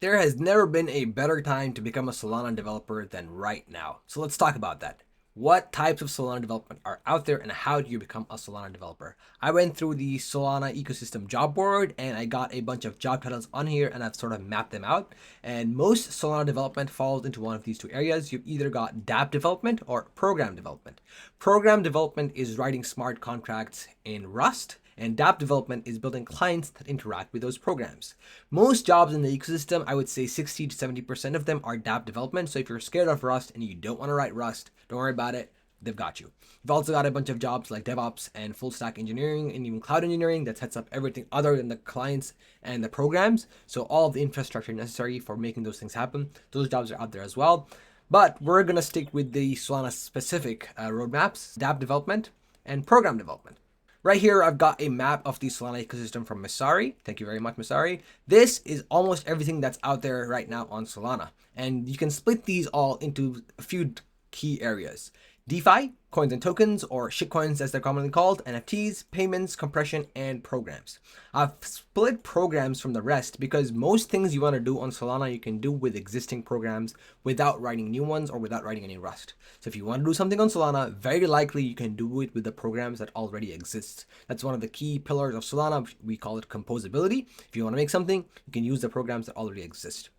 There has never been a better time to become a Solana developer than right now. So let's talk about that. What types of Solana development are out there and how do you become a Solana developer? I went through the Solana ecosystem job board and I got a bunch of job titles on here and I've sort of mapped them out. And most Solana development falls into one of these two areas. You've either got dApp development or program development. Program development is writing smart contracts in Rust, and dApp development is building clients that interact with those programs. Most jobs in the ecosystem, I would say 60 to 70% of them are dApp development. So if you're scared of Rust and you don't want to write Rust, don't worry about it. They've got you. You've also got a bunch of jobs like DevOps and full stack engineering and even cloud engineering that sets up everything other than the clients and the programs. So all of the infrastructure necessary for making those things happen, those jobs are out there as well. But we're going to stick with the Solana specific roadmaps, dApp development and program development. Right here, I've got a map of the Solana ecosystem from Masari. Thank you very much, Masari. This is almost everything that's out there right now on Solana. And you can split these all into a few key areas. DeFi, coins and tokens, or shitcoins as they're commonly called, NFTs, payments, compression, and programs. I've split programs from the rest because most things you want to do on Solana you can do with existing programs without writing new ones or without writing any Rust. So if you want to do something on Solana, very likely you can do it with the programs that already exist. That's one of the key pillars of Solana. We call it composability. If you want to make something, you can use the programs that already exist.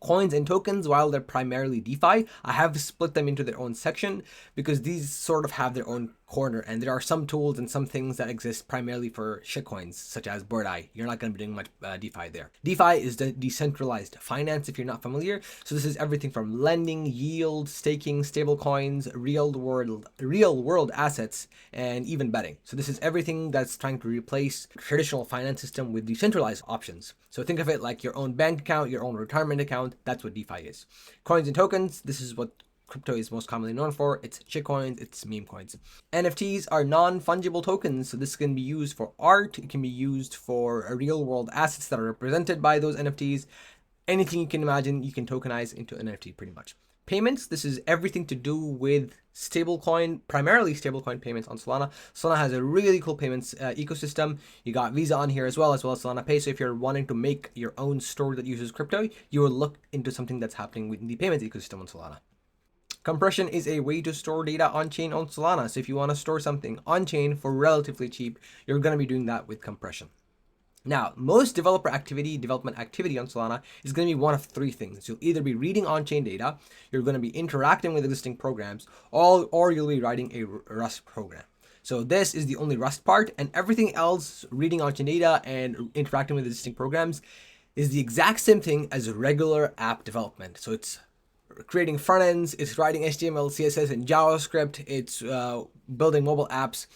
Coins and tokens, while they're primarily DeFi, I have split them into their own section because these sort of have their own corner, and there are some tools and some things that exist primarily for shitcoins, such as Bird Eye. You're not going to be doing much DeFi there. DeFi is the decentralized finance, if you're not familiar. So this is everything from lending, yield, staking, stable coins, real world assets, and even betting. So this is everything that's trying to replace traditional finance system with decentralized options. So think of it like your own bank account, your own retirement account. That's what DeFi is. Coins and tokens, this is what crypto is most commonly known for. It's shitcoins, it's meme coins. NFTs are non-fungible tokens, so this can be used for art, it can be used for real world assets that are represented by those NFTs. Anything you can imagine, you can tokenize into an NFT pretty much. Payments, this is everything to do with stablecoin, primarily stablecoin payments on Solana. Solana has a really cool payments ecosystem. You got Visa on here as well as Solana Pay. So if you're wanting to make your own store that uses crypto, you will look into something that's happening within the payments ecosystem on Solana. Compression is a way to store data on-chain on Solana. So if you want to store something on-chain for relatively cheap, you're going to be doing that with compression. Now, most development activity on Solana is going to be one of three things. You'll either be reading on-chain data, you're going to be interacting with existing programs, or you'll be writing a Rust program. So this is the only Rust part, and everything else, reading on-chain data and interacting with existing programs, is the exact same thing as regular app development. So it's creating front ends, it's writing HTML, CSS, and JavaScript, it's building mobile apps.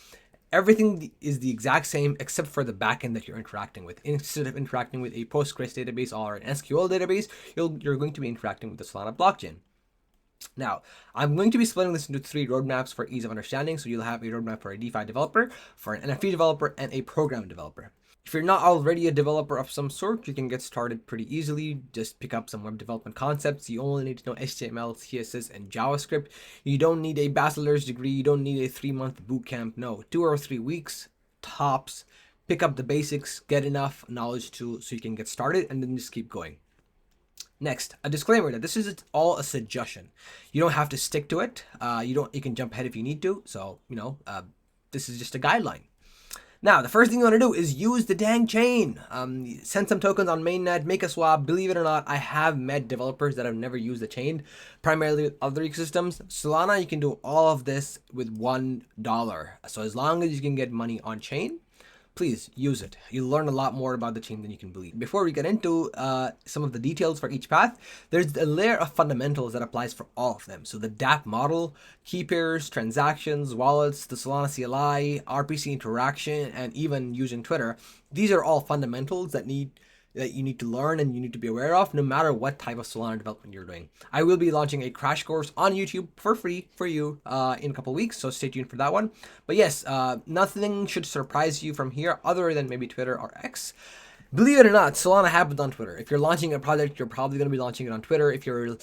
Everything is the exact same except for the backend that you're interacting with. Instead of interacting with a Postgres database or an SQL database, you're going to be interacting with the Solana blockchain. Now, I'm going to be splitting this into three roadmaps for ease of understanding. So you'll have a roadmap for a DeFi developer, for an NFT developer, and a program developer. If you're not already a developer of some sort, you can get started pretty easily. Just pick up some web development concepts. You only need to know HTML, CSS, and JavaScript. You don't need a bachelor's degree. You don't need a 3-month bootcamp. No, 2 or 3 weeks tops. Pick up the basics, get enough knowledge so you can get started, and then just keep going. Next, a disclaimer that this is all a suggestion. You don't have to stick to it. You can jump ahead if you need to. So, this is just a guideline. Now, the first thing you want to do is use the dang chain. Send some tokens on mainnet, make a swap. Believe it or not, I have met developers that have never used the chain, primarily with other ecosystems. Solana, you can do all of this with $1. So as long as you can get money on chain, please use it. You'll learn a lot more about the chain than you can believe. Before we get into some of the details for each path, there's a layer of fundamentals that applies for all of them. So the dApp model, key pairs, transactions, wallets, the Solana CLI, RPC interaction, and even using Twitter. These are all fundamentals that you need to learn and you need to be aware of no matter what type of Solana development you're doing. I will be launching a crash course on YouTube for free for you in a couple weeks, so stay tuned for that one. But yes, nothing should surprise you from here other than maybe Twitter or X. Believe it or not, Solana happens on Twitter. If you're launching a project, you're probably going to be launching it on Twitter. If you're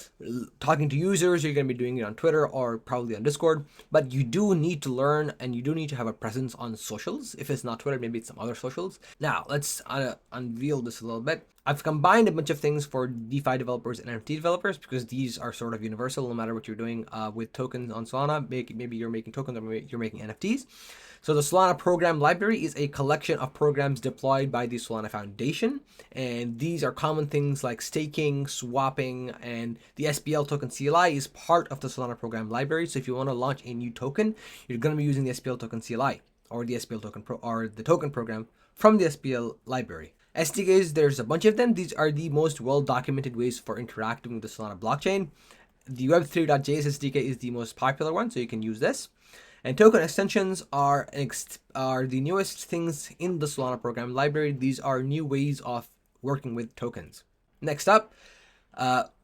talking to users, you're going to be doing it on Twitter or probably on Discord. But you do need to learn and you do need to have a presence on socials. If it's not Twitter, maybe it's some other socials. Now, let's unveil this a little bit. I've combined a bunch of things for DeFi developers and NFT developers because these are sort of universal no matter what you're doing with tokens on Solana. Maybe you're making tokens or maybe you're making NFTs. So the Solana program library is a collection of programs deployed by the Solana Foundation. And these are common things like staking, swapping, and the SPL token CLI is part of the Solana program library. So if you want to launch a new token, you're going to be using the SPL token CLI or the SPL token or the token program from the SPL library. SDKs, there's a bunch of them. These are the most well-documented ways for interacting with the Solana blockchain. The Web3.js SDK is the most popular one, so you can use this. And token extensions are the newest things in the Solana program library. These are new ways of working with tokens. Next up,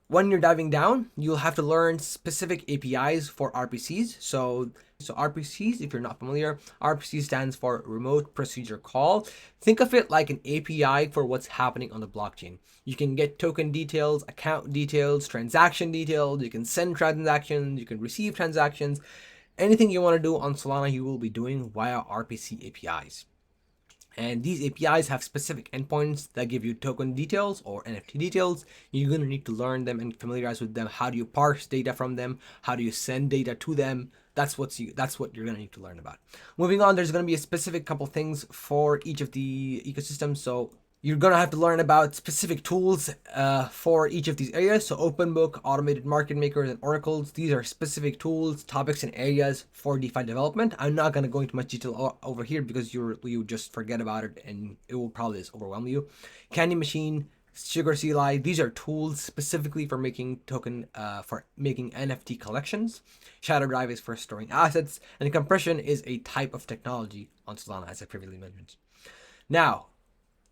when you're diving down, you'll have to learn specific APIs for RPCs. So RPCs, if you're not familiar, RPC stands for Remote Procedure Call. Think of it like an API for what's happening on the blockchain. You can get token details, account details, transaction details. You can send transactions, you can receive transactions. Anything you want to do on Solana, you will be doing via RPC APIs. And these APIs have specific endpoints that give you token details or NFT details. You're going to need to learn them and familiarize with them. How do you parse data from them? How do you send data to them? That's what you're going to need to learn about. Moving on, there's going to be a specific couple things for each of the ecosystems. So you're going to have to learn about specific tools for each of these areas. So OpenBook, automated market makers, and oracles. These are specific tools, topics, and areas for DeFi development. I'm not going to go into much detail over here because you just forget about it and it will probably just overwhelm you. Candy Machine, Sugar CLI. These are tools specifically for making NFT collections. Shadow Drive is for storing assets, and compression is a type of technology on Solana, as I previously mentioned. Now,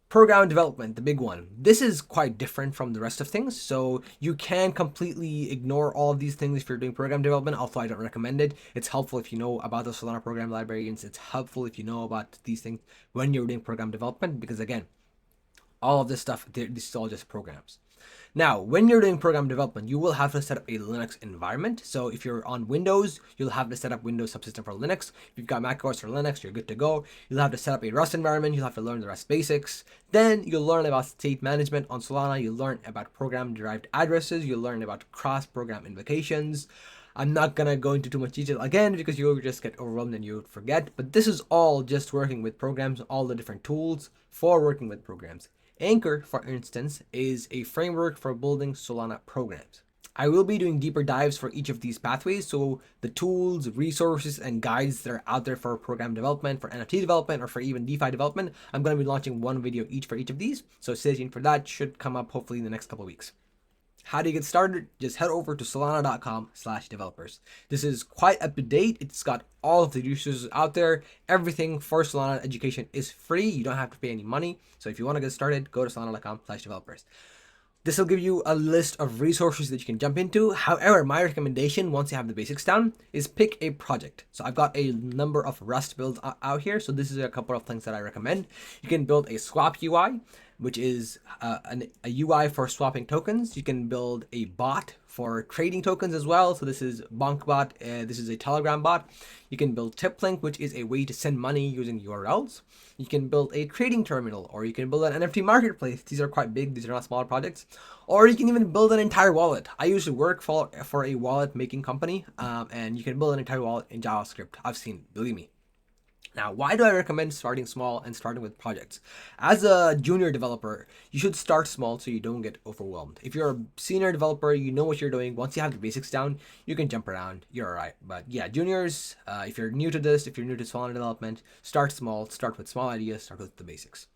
program development, the big one. This is quite different from the rest of things. So you can completely ignore all of these things if you're doing program development, although I don't recommend it. It's helpful if you know about the Solana program library, and it's helpful if you know about these things when you're doing program development, because again, all of this stuff, this is all just programs. Now, when you're doing program development, you will have to set up a Linux environment. So if you're on Windows, you'll have to set up Windows subsystem for Linux. If you've got macOS or Linux, you're good to go. You'll have to set up a Rust environment. You'll have to learn the Rust basics. Then you'll learn about state management on Solana. You'll learn about program-derived addresses. You'll learn about cross-program invocations. I'm not going to go into too much detail again because you'll just get overwhelmed and you would forget. But this is all just working with programs, all the different tools for working with programs. Anchor, for instance, is a framework for building Solana programs. I will be doing deeper dives for each of these pathways, so the tools, resources, and guides that are out there for program development, for NFT development, or for even DeFi development, I'm going to be launching one video each for each of these, so stay tuned for that. Should come up hopefully in the next couple of weeks. How do you get started? Just head over to solana.com/developers. This is quite up to date. It's got all of the resources out there. Everything for Solana education is free. You don't have to pay any money. So if you want to get started, go to solana.com/developers. This will give you a list of resources that you can jump into. However, my recommendation, once you have the basics down, is pick a project. So I've got a number of Rust builds out here. So this is a couple of things that I recommend. You can build a swap UI, which is a UI for swapping tokens. You can build a bot for trading tokens as well. So this is BonkBot. This is a Telegram bot. You can build TipLink, which is a way to send money using URLs. You can build a trading terminal, or you can build an NFT marketplace. These are quite big. These are not smaller projects. Or you can even build an entire wallet. I usually work for a wallet making company, and you can build an entire wallet in JavaScript. I've seen, believe me. Now, why do I recommend starting small and starting with projects? As a junior developer, you should start small so you don't get overwhelmed. If you're a senior developer, you know what you're doing. Once you have the basics down, you can jump around. You're all right. But yeah, juniors, if you're new to this, if you're new to Solana development, start small, start with small ideas, start with the basics.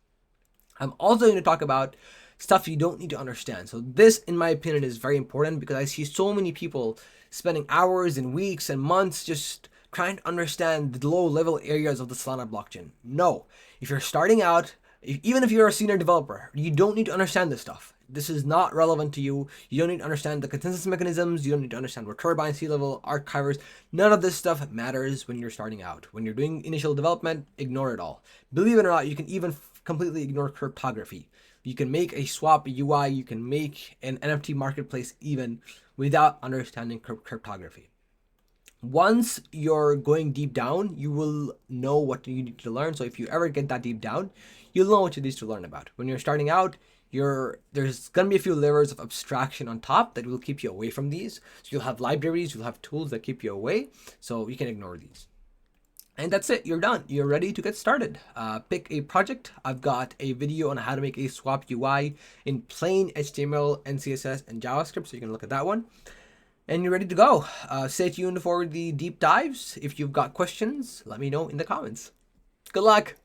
I'm also going to talk about stuff you don't need to understand. So this, in my opinion, is very important because I see so many people spending hours and weeks and months just trying to understand the low-level areas of the Solana blockchain. No, if you're starting out, even if you're a senior developer, you don't need to understand this stuff. This is not relevant to you. You don't need to understand the consensus mechanisms. You don't need to understand what turbine, C-level, archivers. None of this stuff matters when you're starting out. When you're doing initial development, ignore it all. Believe it or not, you can even completely ignore cryptography. You can make a swap UI. You can make an NFT marketplace even without understanding cryptography. Once you're going deep down, you will know what you need to learn. So if you ever get that deep down, you'll know what you need to learn about. When you're starting out, there's gonna be a few layers of abstraction on top that will keep you away from these. So you'll have libraries, you'll have tools that keep you away, so you can ignore these. And that's it. You're done. You're ready to get started. Pick a project. I've got a video on how to make a swap UI in plain HTML, and CSS, and JavaScript, so you can look at that one. And you're ready to go. Stay tuned for the deep dives. If you've got questions, let me know in the comments. Good luck.